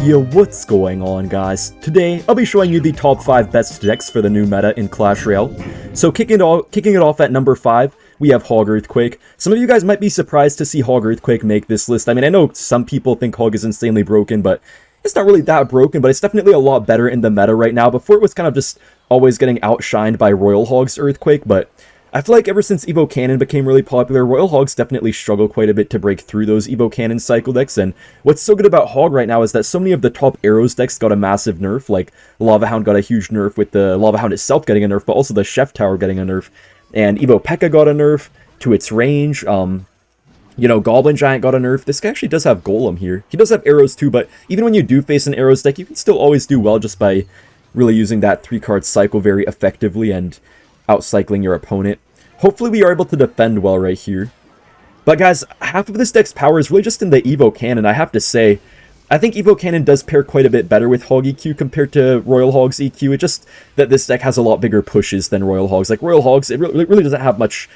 Yo, what's going on, guys? Today, I'll be showing you the top 5 best decks for the new meta in Clash Royale. So kicking it off at number 5, we have Hog Earthquake. Some of you guys might be surprised to see Hog Earthquake make this list. I mean, I know some people think Hog is insanely broken, but it's not really that broken, but it's definitely a lot better in the meta right now. Before, it was kind of just always getting outshined by Royal Hog's Earthquake, but I feel like ever since Evo Cannon became really popular, Royal Hogs definitely struggle quite a bit to break through those Evo Cannon cycle decks, and what's so good about Hog right now is that so many of the top Arrows decks got a massive nerf, like Lavahound got a huge nerf with the Lavahound itself getting a nerf, but also the Chef Tower getting a nerf, and Evo Pekka got a nerf to its range, you know, Goblin Giant got a nerf. This guy actually does have Golem here. He does have Arrows too, but even when you do face an Arrows deck, you can still always do well just by really using that 3-card cycle very effectively and outcycling your opponent. Hopefully we are able to defend well right here. But guys, half of this deck's power is really just in the Evo Cannon. I have to say, I think Evo Cannon does pair quite a bit better with Hog EQ compared to Royal Hog's EQ. It's just that this deck has a lot bigger pushes than Royal Hogs. Like Royal Hogs, it really doesn't have much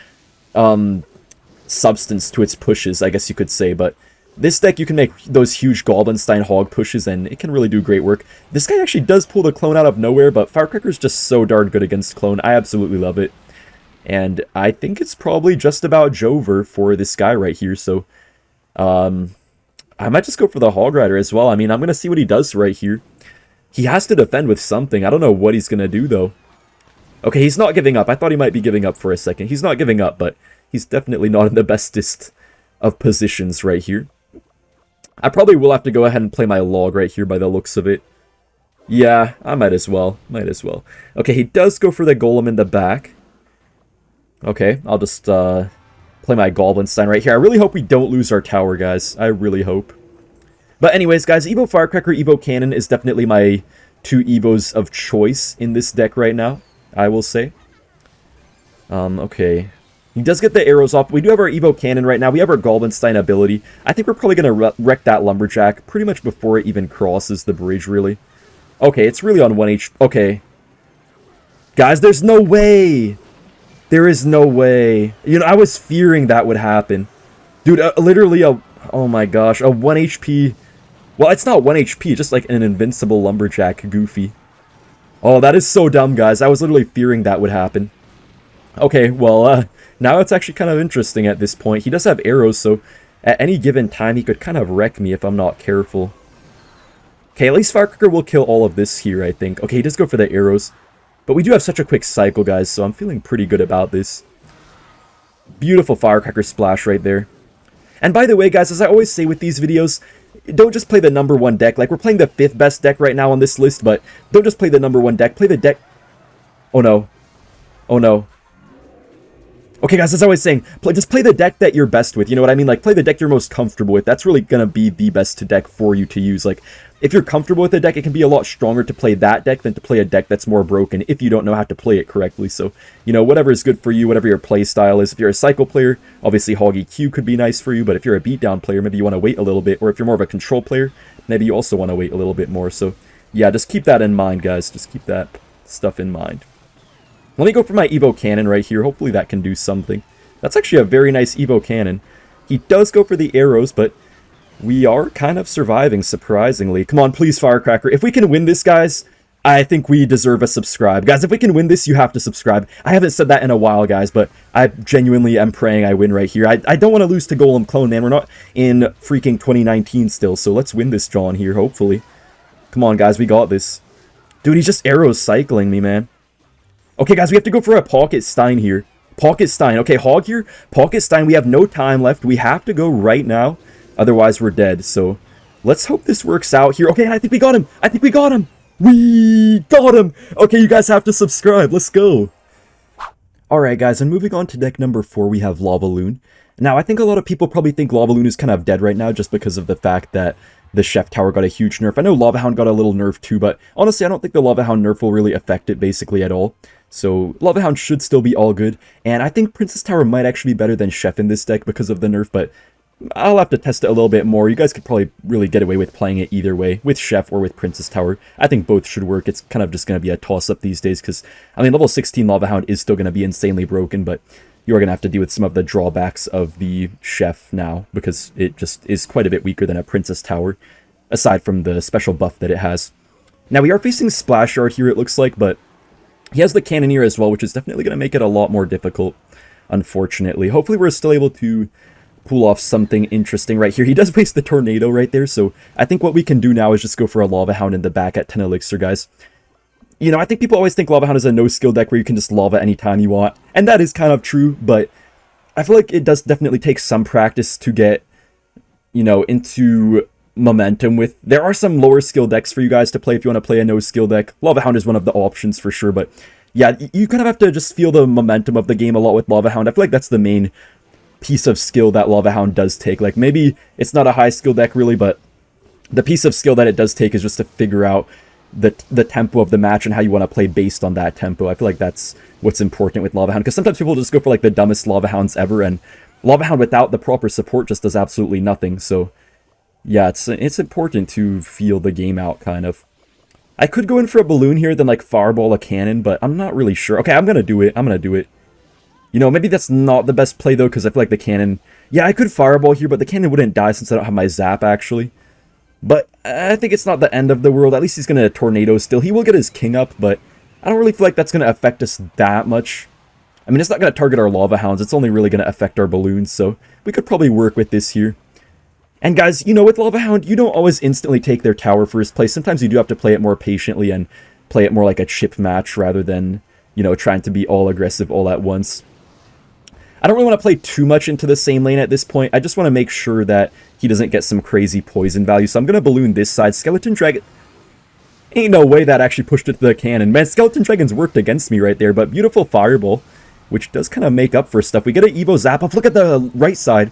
substance to its pushes, I guess you could say, but this deck, you can make those huge Goblinstein Hog pushes, and it can really do great work. This guy actually does pull the Clone out of nowhere, but Firecracker's just so darn good against Clone. I absolutely love it. And I think it's probably just about Jover for this guy right here, so I might just go for the Hog Rider as well. I mean, I'm going to see what he does right here. He has to defend with something. I don't know what he's going to do, though. Okay, he's not giving up. I thought he might be giving up for a second. He's not giving up, but he's definitely not in the bestest of positions right here. I probably will have to go ahead and play my Log right here by the looks of it. Yeah, I might as well. Okay, he does go for the Golem in the back. Okay, I'll just play my Goblinstein right here. I really hope we don't lose our tower, guys. I really hope. But anyways, guys, Evo Firecracker, Evo Cannon is definitely my 2 Evos of choice in this deck right now, I will say. Okay. He does get the arrows off. We do have our Evo Cannon right now. We have our Goblinstein ability. I think we're probably going to wreck that Lumberjack pretty much before it even crosses the bridge, really. Okay, it's really on 1 HP. Okay. Guys, there's no way! There is no way. You know, I was fearing that would happen. Dude, literally a... Oh my gosh, a 1 HP... Well, it's not 1 HP, just like an invincible Lumberjack goofy. Oh, that is so dumb, guys. I was literally fearing that would happen. Okay, well, now it's actually kind of interesting at this point. He does have arrows, so at any given time, he could kind of wreck me if I'm not careful. Okay, at least Firecracker will kill all of this here, I think. Okay, he does go for the arrows. But we do have such a quick cycle, guys, so I'm feeling pretty good about this. Beautiful Firecracker splash right there. And by the way, guys, as I always say with these videos, don't just play the number 1 deck. Like, we're playing the 5th best deck right now on this list, but don't just play the number 1 deck. Play the deck... Oh, no. Oh, no. Okay, guys, as I was saying, just play the deck that you're best with, you know what I mean? Like, play the deck you're most comfortable with. That's really gonna be the best deck for you to use. Like, if you're comfortable with a deck, it can be a lot stronger to play that deck than to play a deck that's more broken if you don't know how to play it correctly. So, you know, whatever is good for you, whatever your play style is. If you're a cycle player, obviously Hog EQ could be nice for you, but if you're a beatdown player, maybe you want to wait a little bit, or if you're more of a control player, maybe you also want to wait a little bit more. So, yeah, just keep that in mind, guys. Just keep that stuff in mind. Let me go for my Evo Cannon right here. Hopefully that can do something. That's actually a very nice Evo Cannon. He does go for the arrows, but we are kind of surviving, surprisingly. Come on, please, Firecracker. If we can win this, guys, I think we deserve a subscribe. Guys, if we can win this, you have to subscribe. I haven't said that in a while, guys, but I genuinely am praying I win right here. I don't want to lose to Golem Clone, man. We're not in freaking 2019 still, so let's win this John here, hopefully. Come on, guys, we got this. Dude, he's just arrows cycling me, man. Okay, guys, we have to go for a Pocket Stein here. Pocket Stein. Okay, Hog here. Pocket Stein. We have no time left. We have to go right now. Otherwise, we're dead. So, let's hope this works out here. Okay, I think we got him. I think we got him. We got him. Okay, you guys have to subscribe. Let's go. Alright, guys, and moving on to deck number 4, we have Lavaloon. Now, I think a lot of people probably think Lavaloon is kind of dead right now just because of the fact that the Chef Tower got a huge nerf. I know Lavahound got a little nerf too, but honestly, I don't think the Lavahound nerf will really affect it basically at all. So, Lavahound should still be all good, and I think Princess Tower might actually be better than Chef in this deck because of the nerf, but I'll have to test it a little bit more. You guys could probably really get away with playing it either way, with Chef or with Princess Tower. I think both should work. It's kind of just going to be a toss-up these days, because, I mean, level 16 Lavahound is still going to be insanely broken, but you are going to have to deal with some of the drawbacks of the Chef now, because it just is quite a bit weaker than a Princess Tower. aside from the special buff that it has. Now, we are facing Splashyard here, it looks like, but he has the Cannoneer as well, which is definitely going to make it a lot more difficult, unfortunately. Hopefully, we're still able to pull off something interesting right here. He does waste the Tornado right there, so I think what we can do now is just go for a Lava Hound in the back at 10 Elixir, guys. You know, I think people always think Lava Hound is a no-skill deck where you can just Lava anytime you want, and that is kind of true, but I feel like it does definitely take some practice to get, you know, into momentum with. There are some lower skill decks for you guys to play if you want to play a no-skill deck. Lava Hound is one of the options for sure, but yeah, you kind of have to just feel the momentum of the game a lot with Lava Hound. I feel like that's the main piece of skill that Lava Hound does take. Like, maybe it's not a high skill deck really, but the piece of skill that it does take is just to figure out the tempo of the match and how you want to play based on that tempo. I feel like that's what's important with Lava Hound, because sometimes people just go for like the dumbest Lava Hounds ever, and Lava Hound without the proper support just does absolutely nothing. So yeah, it's important to feel the game out, kind of. I could go in for a balloon here, then like fireball a cannon, but I'm not really sure. Okay, I'm gonna do it. You know, maybe that's not the best play though, because I feel like the cannon... Yeah, I could fireball here, but the cannon wouldn't die since I don't have my zap, actually. But I think it's not the end of the world. At least he's going to tornado still. He will get his king up, but I don't really feel like that's going to affect us that much. I mean, it's not going to target our Lava Hounds. It's only really going to affect our balloons, so we could probably work with this here. And guys, you know, with Lava Hound, you don't always instantly take their tower first place. Sometimes you do have to play it more patiently and play it more like a chip match rather than, you know, trying to be all aggressive all at once. I don't really want to play too much into the same lane at this point. I just want to make sure that he doesn't get some crazy poison value. So I'm going to balloon this side. Skeleton Dragon... Ain't no way that actually pushed it to the cannon. Man, Skeleton Dragons worked against me right there. But beautiful Fireball, which does kind of make up for stuff. We get an Evo Zap off. Look at the right side.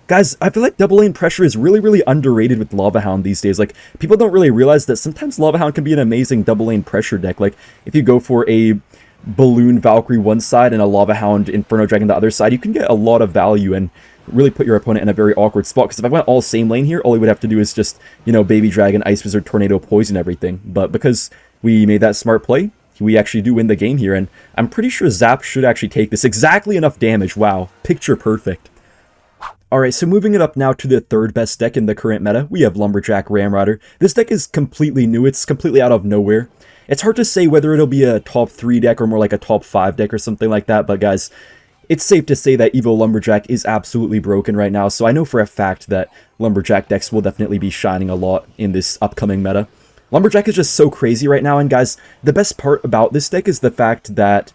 Guys, I feel like double lane pressure is really, really underrated with Lava Hound these days. Like, people don't really realize that sometimes Lava Hound can be an amazing double lane pressure deck. Like, if you go for a Balloon Valkyrie one side and a Lava Hound Inferno Dragon the other side, you can get a lot of value and really put your opponent in a very awkward spot. Because if I went all same lane here, all he would have to do is just, you know, Baby Dragon, Ice Wizard, Tornado, Poison everything. But because we made that smart play, we actually do win the game here. And I'm pretty sure Zap should actually take this. Exactly enough damage. Wow. Picture perfect. Alright, so moving it up now to the third best deck in the current meta, we have Lumberjack Ramrider. This deck is completely new. It's completely out of nowhere. It's hard to say whether it'll be a top 3 deck or more like a top 5 deck or something like that, but guys, it's safe to say that Evo Lumberjack is absolutely broken right now, so I know for a fact that Lumberjack decks will definitely be shining a lot in this upcoming meta. Lumberjack is just so crazy right now, and guys, the best part about this deck is the fact that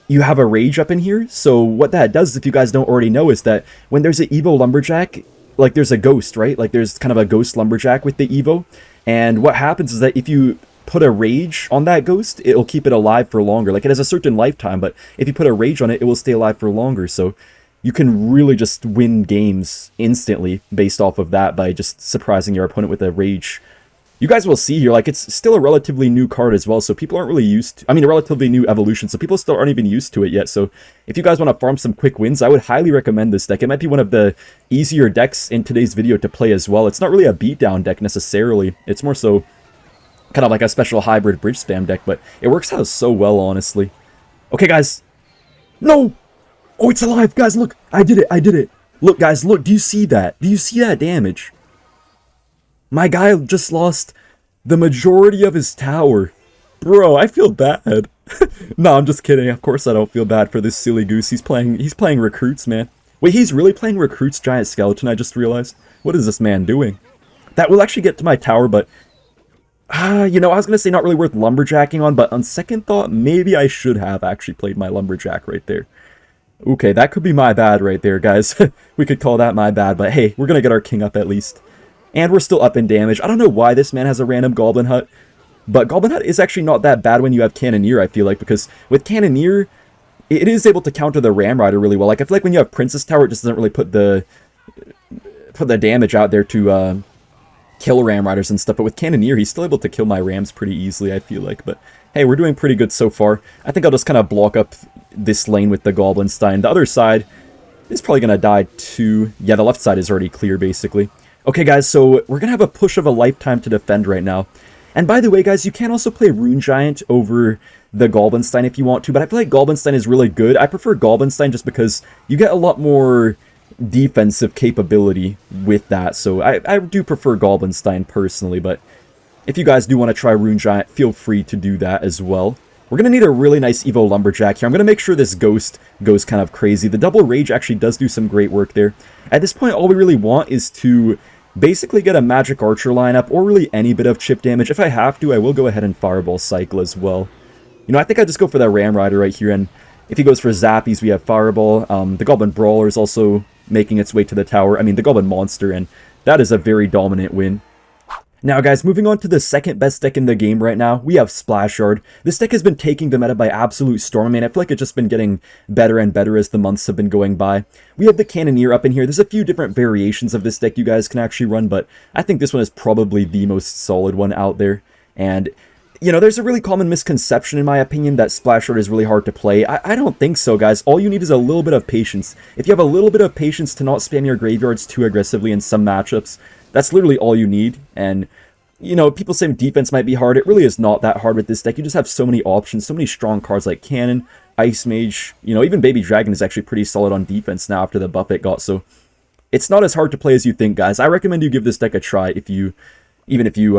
you have a Rage up in here, so what that does, if you guys don't already know, is that when there's an Evo Lumberjack, like there's a ghost, right? Like there's kind of a ghost Lumberjack with the Evo, and what happens is that if you put a Rage on that ghost, it'll keep it alive for longer. Like, it has a certain lifetime, but if you put a Rage on it, it will stay alive for longer. So you can really just win games instantly based off of that by just surprising your opponent with a Rage. You guys will see here, like, it's still a relatively new card as well, so people aren't really used to, I mean, a relatively new evolution, so people still aren't even used to it yet. So if you guys want to farm some quick wins, I would highly recommend this deck. It might be one of the easier decks in today's video to play as well. It's not really a beatdown deck necessarily. It's more so kind of like a special hybrid bridge spam deck, but it works out so well, honestly. Okay, guys. No! Oh, it's alive! Guys, look! I did it! Look, guys, look! Do you see that? Do you see that damage? My guy just lost the majority of his tower. Bro, I feel bad. No, I'm just kidding. Of course I don't feel bad for this silly goose. He's playing Recruits, man. Wait, he's really playing Recruits Giant Skeleton, I just realized. What is this man doing? That will actually get to my tower, but you know, I was going to say not really worth lumberjacking on, but on second thought, maybe I should have actually played my lumberjack right there. Okay, that could be my bad right there, guys. We could call that my bad, but hey, we're going to get our king up at least. And we're still up in damage. I don't know why this man has a random Goblin Hut, but Goblin Hut is actually not that bad when you have Cannoneer, I feel like, because with Cannoneer, it is able to counter the Ram Rider really well. Like, I feel like when you have Princess Tower, it just doesn't really put the damage out there to kill Ram Riders and stuff, but with Cannoneer, he's still able to kill my Rams pretty easily, I feel like. But hey, we're doing pretty good so far. I think I'll just kind of block up this lane with the Goblin Stein. The other side is probably going to die too. Yeah, the left side is already clear, basically. Okay, guys, so we're going to have a push of a lifetime to defend right now. And by the way, guys, you can also play Rune Giant over the Goblin Stein if you want to, but I feel like Goblin Stein is really good. I prefer Goblin Stein just because you get a lot more defensive capability with that, so I do prefer Goblinstein personally, but if you guys do want to try Rune Giant, feel free to do that as well. We're going to need a really nice Evo Lumberjack here. I'm going to make sure this Ghost goes kind of crazy. The double Rage actually does do some great work there. At this point, all we really want is to basically get a Magic Archer lineup, or really any bit of chip damage. If I have to, I will go ahead and Fireball Cycle as well. You know, I think I just go for that Ram Rider right here, and if he goes for Zappies, we have Fireball. The Goblin Brawler is also making its way to the tower. I mean, the Goblin Monster, and that is a very dominant win. Now guys, moving on to the second best deck in the game right now, we have Splashyard. This deck has been taking the meta by absolute storm. I mean, I feel like it's just been getting better and better as the months have been going by. We have the Cannoneer up in here. There's a few different variations of this deck you guys can actually run, but I think this one is probably the most solid one out there. And, you know, there's a really common misconception in my opinion that Splashyard is really hard to play. I don't think so, guys. All you need is a little bit of patience. If you have a little bit of patience to not spam your graveyards too aggressively in some matchups, that's literally all you need. And, you know, people say defense might be hard. It really is not that hard with this deck. You just have so many options, so many strong cards like Cannon, Ice Mage. You know, even Baby Dragon is actually pretty solid on defense now after the buff it got. So it's not as hard to play as you think, guys. I recommend you give this deck a try even if you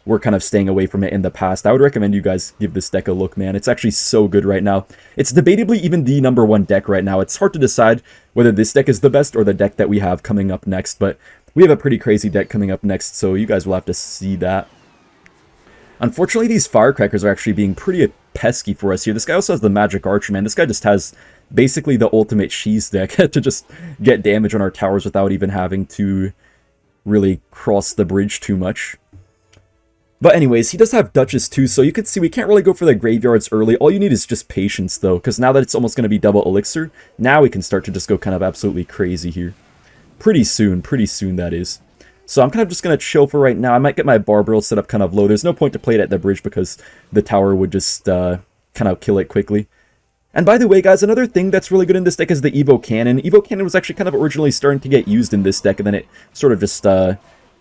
were kind of staying away from it in the past. I would recommend you guys give this deck a look, man. It's actually so good right now. It's debatably even the #1 deck right now. It's hard to decide whether this deck is the best or the deck that we have coming up next, but we have a pretty crazy deck coming up next, so you guys will have to see that. Unfortunately, these Firecrackers are actually being pretty pesky for us here. This guy also has the Magic Archer, man. This guy just has basically the ultimate cheese deck to just get damage on our towers without even having to really cross the bridge too much. But anyways, he does have Duchess too, so you can see we can't really go for the graveyards early. All you need is just patience, though, because now that it's almost going to be double Elixir, now we can start to just go kind of absolutely crazy here. Pretty soon, that is. So I'm kind of just going to chill for right now. I might get my Barbarrel set up kind of low. There's no point to play it at the bridge because the tower would just kind of kill it quickly. And by the way, guys, another thing that's really good in this deck is the Evo Cannon. Evo Cannon was actually kind of originally starting to get used in this deck, and then it sort of just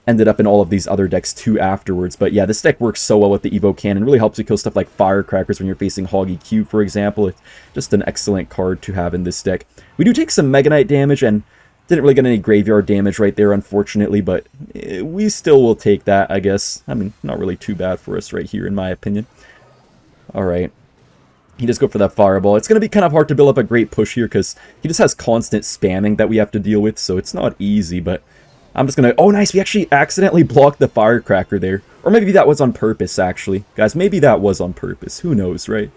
ended up in all of these other decks too afterwards. But yeah, this deck works so well with the Evo Cannon. It really helps you kill stuff like Firecrackers when you're facing Hog EQ, for example. It's just an excellent card to have in this deck. We do take some Mega Knight damage, and didn't really get any graveyard damage right there, unfortunately, but we still will take that, I guess. I mean, not really too bad for us right here, in my opinion. Alright. He does go for that Fireball. It's going to be kind of hard to build up a great push here, because he just has constant spamming that we have to deal with, so it's not easy, but I'm just going to... Oh, nice! We actually accidentally blocked the Firecracker there. Or maybe that was on purpose, actually. Guys, maybe that was on purpose. Who knows, right?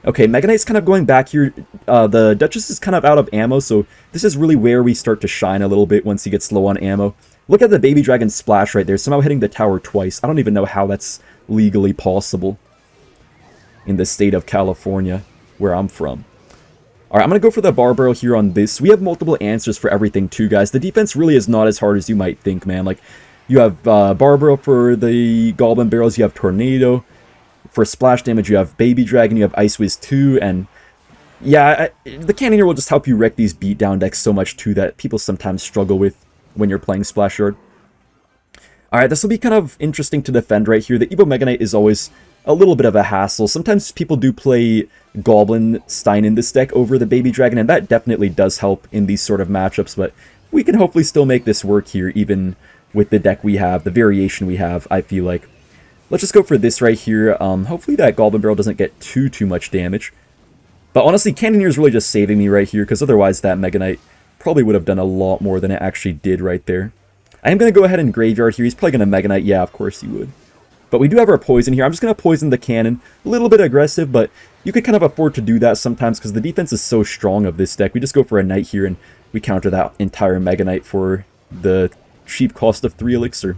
Okay, Mega Knight's kind of going back here. The Duchess is kind of out of ammo, so this is really where we start to shine a little bit once he gets low on ammo. Look at the Baby Dragon splash right there, somehow hitting the tower twice. I don't even know how that's legally possible in the state of California, where I'm from. Alright, I'm going to go for the Barbarrel here on this. We have multiple answers for everything too, guys. The defense really is not as hard as you might think, man. Like, you have Barbarrel for the Goblin Barrels, you have Tornado. For splash damage, you have Baby Dragon, you have Ice Wiz 2, and yeah, the Cannoneer will just help you wreck these beatdown decks so much too that people sometimes struggle with when you're playing Splashyard. Alright, this will be kind of interesting to defend right here. The Evo Mega Knight is always a little bit of a hassle. Sometimes people do play Goblinstein in this deck over the Baby Dragon, and that definitely does help in these sort of matchups, but we can hopefully still make this work here, even with the deck we have, the variation we have, I feel like. Let's just go for this right here. Hopefully that Goblin Barrel doesn't get too much damage. But honestly, Cannoneer is really just saving me right here, because otherwise that Mega Knight probably would have done a lot more than it actually did right there. I am going to go ahead and Graveyard here. He's probably going to Mega Knight. Yeah, of course he would. But we do have our Poison here. I'm just going to Poison the Cannon. A little bit aggressive, but you could kind of afford to do that sometimes because the defense is so strong of this deck. We just go for a Knight here, and we counter that entire Mega Knight for the cheap cost of 3 Elixir.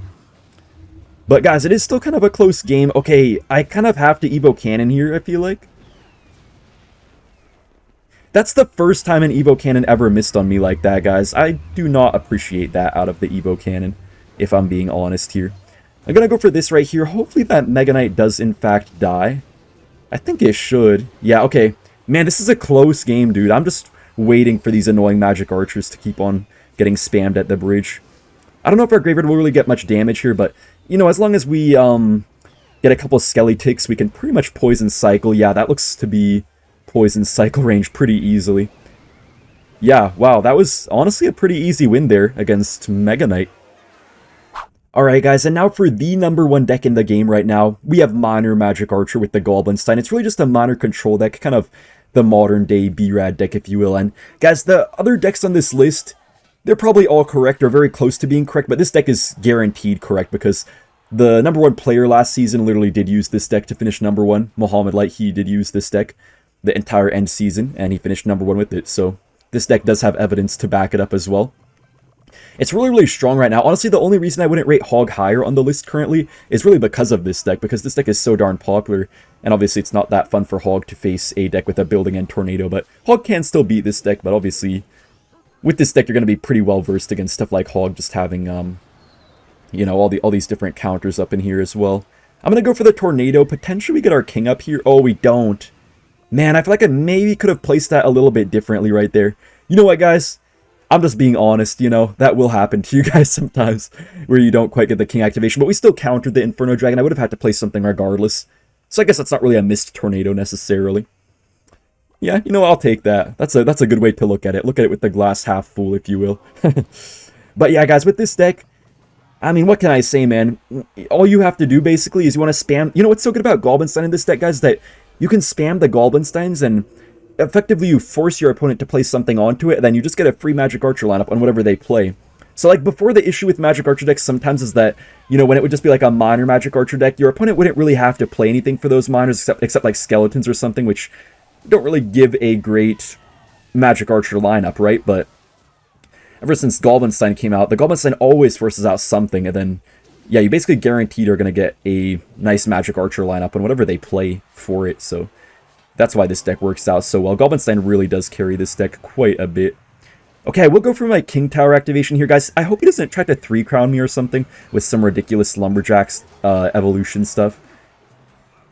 But guys, it is still kind of a close game. Okay, I kind of have to Evo Cannon here, I feel like. That's the first time an Evo Cannon ever missed on me like that, guys. I do not appreciate that out of the Evo Cannon, if I'm being honest here. I'm gonna go for this right here. Hopefully that Mega Knight does in fact die. I think it should. Yeah, okay. Man, this is a close game, dude. I'm just waiting for these annoying Magic Archers to keep on getting spammed at the bridge. I don't know if our Graveyard will really get much damage here, but, you know, as long as we get a couple Skelly ticks, we can pretty much Poison Cycle. Yeah, that looks to be Poison Cycle range pretty easily. Yeah, wow, that was honestly a pretty easy win there against Mega Knight. Alright guys, and now for the number 1 deck in the game right now, we have Miner Magic Archer with the Goblinstein. It's really just a Miner control deck, kind of the modern day B-Rad deck if you will. And guys, the other decks on this list, they're probably all correct or very close to being correct, but this deck is guaranteed correct because the number 1 player last season literally did use this deck to finish number 1. Muhammad Light, he did use this deck the entire end season, and he finished number 1 with it, so this deck does have evidence to back it up as well. It's really, really strong right now. Honestly, the only reason I wouldn't rate Hog higher on the list currently is really because of this deck, because this deck is so darn popular, and obviously it's not that fun for Hog to face a deck with a Building and Tornado, but Hog can still beat this deck, but obviously with this deck you're going to be pretty well versed against stuff like Hog, just having, you know, all these different counters up in here as well. I'm going to go for the Tornado. Potentially we get our King up here. Oh, we don't. Man, I feel like I maybe could have placed that a little bit differently right there. You know what, guys? I'm just being honest, you know, that will happen to you guys sometimes, where you don't quite get the King activation, but we still countered the Inferno Dragon. I would have had to play something regardless. So I guess that's not really a missed Tornado necessarily. Yeah, you know, I'll take that. That's a good way to look at it. Look at it with the glass half full, if you will. But yeah, guys, with this deck, I mean, what can I say, man? All you have to do, basically, is you want to spam... You know what's so good about Goblinstein in this deck, guys? That you can spam the Goblinsteins and effectively you force your opponent to play something onto it, and then you just get a free Magic Archer lineup on whatever they play. So, like, before, the issue with Magic Archer decks sometimes is that, you know, when it would just be like a minor Magic Archer deck, your opponent wouldn't really have to play anything for those minors except like skeletons or something, which don't really give a great Magic Archer lineup, right? But ever since Goblinstein came out, the Goblinstein always forces out something, and then, yeah, you basically guaranteed are going to get a nice Magic Archer lineup on whatever they play for it, so that's why this deck works out so well. Goblinstein really does carry this deck quite a bit. Okay, I will go for my King Tower activation here, guys. I hope he doesn't try to 3-crown me or something with some ridiculous Lumberjacks evolution stuff.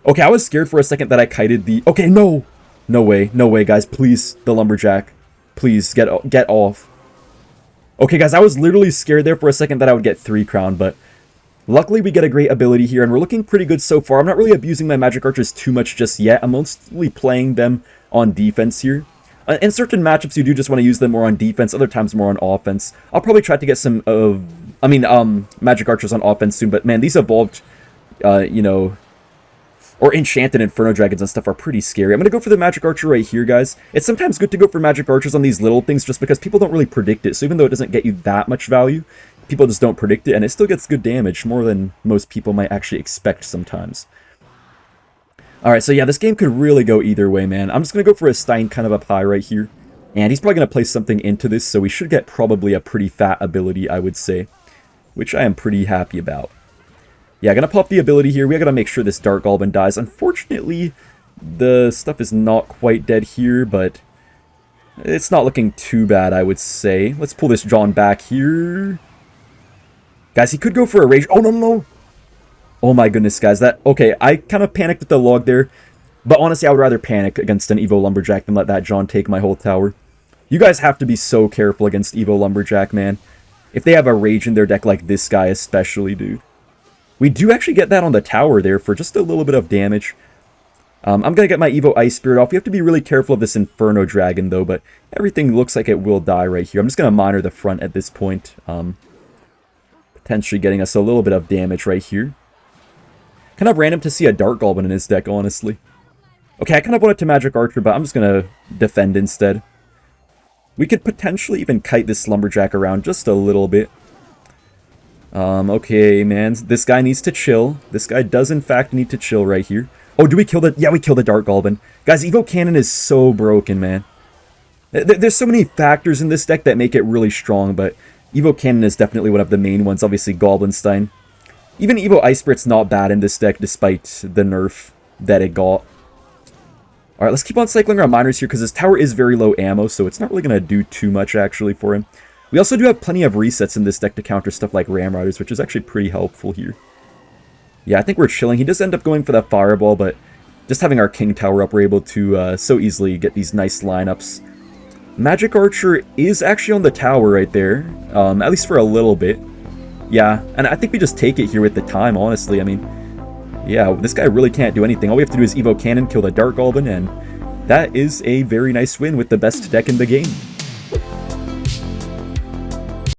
Okay, I was scared for a second that I kited the... Okay, no! No way, guys. Please, the Lumberjack. Please, get off. Okay, guys, I was literally scared there for a second that I would get 3-crown, but luckily we get a great ability here, and we're looking pretty good so far. I'm not really abusing my Magic Archers too much just yet. I'm mostly playing them on defense here. In certain matchups, you do just want to use them more on defense, other times more on offense. I'll probably try to get some Magic Archers on offense soon, but man, these evolved, you know, or Enchanted Inferno Dragons and stuff are pretty scary. I'm going to go for the Magic Archer right here, guys. It's sometimes good to go for Magic Archers on these little things just because people don't really predict it. So even though it doesn't get you that much value, people just don't predict it, and it still gets good damage, more than most people might actually expect sometimes. Alright, so yeah, this game could really go either way, man. I'm just going to go for a Stein kind of up high right here. And he's probably going to place something into this, so we should get probably a pretty fat ability, I would say. Which I am pretty happy about. Yeah, going to pop the ability here. We got to make sure this Dark Goblin dies. Unfortunately, the stuff is not quite dead here, but it's not looking too bad, I would say. Let's pull this John back here. Guys, he could go for a rage. Oh, no. Oh my goodness, guys. Okay, I kind of panicked at the log there. But honestly, I would rather panic against an Evo Lumberjack than let that John take my whole tower. You guys have to be so careful against Evo Lumberjack, man. If they have a rage in their deck like this guy especially, dude. We do actually get that on the tower there for just a little bit of damage. I'm going to get my Evo Ice Spirit off. We have to be really careful of this Inferno Dragon, though, but everything looks like it will die right here. I'm just going to miner the front at this point. Potentially getting us a little bit of damage right here. Kind of random to see a Dark Goblin in his deck, honestly. Okay, I kind of wanted to Magic Archer, but I'm just going to defend instead. We could potentially even kite this Lumberjack around just a little bit. Okay, man. This guy needs to chill. This guy does, in fact, need to chill right here. Oh, do we kill the... Yeah, we kill the Dark Goblin. Guys, Evo Cannon is so broken, man. There's so many factors in this deck that make it really strong, but Evo Cannon is definitely one of the main ones. Obviously, Goblinstein. Even Evo Ice Spirit's not bad in this deck, despite the nerf that it got. Alright, let's keep on cycling our miners here, because his tower is very low ammo, so it's not really going to do too much, actually, for him. We also do have plenty of resets in this deck to counter stuff like Ram Riders, which is actually pretty helpful here. Yeah, I think we're chilling. He does end up going for that Fireball, but just having our King Tower up, we're able to so easily get these nice lineups. Magic Archer is actually on the tower right there, at least for a little bit. Yeah, and I think we just take it here with the time, honestly. I mean, yeah, this guy really can't do anything. All we have to do is Evo Cannon, kill the Dark Goblin, and that is a very nice win with the best deck in the game. Bye.